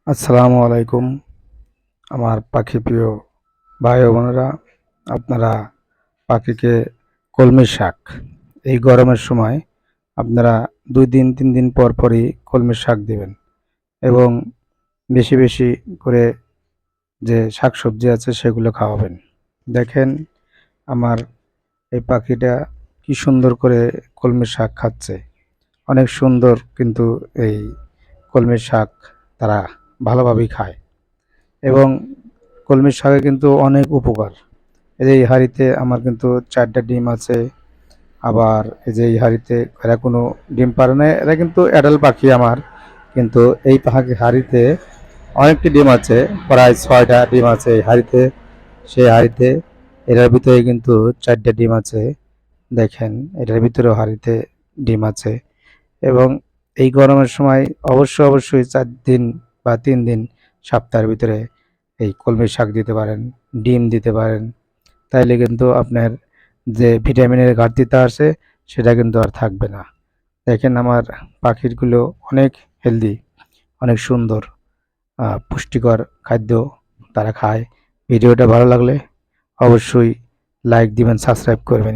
আসসালামু আলাইকুম আমার পাখি প্রিয় ভাই ও বোনেরা। আপনারা পাখিকে কলমি শাক এই গরমের সময় আপনারা 2 দিন 3 দিন পর পরই কলমি শাক দিবেন এবং বেশি বেশি করে যে শাকসবজি আছে সেগুলো খাওয়াবেন। দেখেন আমার এই পাখিটা কি সুন্দর করে কলমি শাক খাচ্ছে। অনেক সুন্দর কিন্তু এই কলমি শাক তারা ভালোভাবেই খায় এবং কলমি শাকে কিন্তু অনেক উপকার। এই যে এই হাঁড়িতে আমার কিন্তু 4টা ডিম আছে। আবার এই যে এই হাঁড়িতে এরা কোনো ডিম পারে না, এরা কিন্তু অ্যাডাল্ট পাখি আমার। কিন্তু এই পাখি হাঁড়িতে অনেকটি ডিম আছে, প্রায় 6টা ডিম আছে এই হাঁড়িতে। সেই হাঁড়িতে এটার ভিতরে কিন্তু 4টা ডিম আছে। দেখেন এটার ভিতরেও হাঁড়িতে ডিম আছে এবং এই গরমের সময় অবশ্যই 4 দিন বা 3 দিন সপ্তাহের ভিতরে এই কলমি শাক দিতে পারেন, ডিম দিতে পারেন। তাইলে কিন্তু আপনার যে ভিটামিনের ঘাটতিটা আছে সেটা কিন্তু আর থাকবে না। দেখেন আমার পাখিগুলো অনেক হেলদি, অনেক সুন্দর, পুষ্টিকর খাদ্য তারা খায়। ভিডিওটা ভালো লাগলে অবশ্যই লাইক দিবেন, সাবস্ক্রাইব করবেন।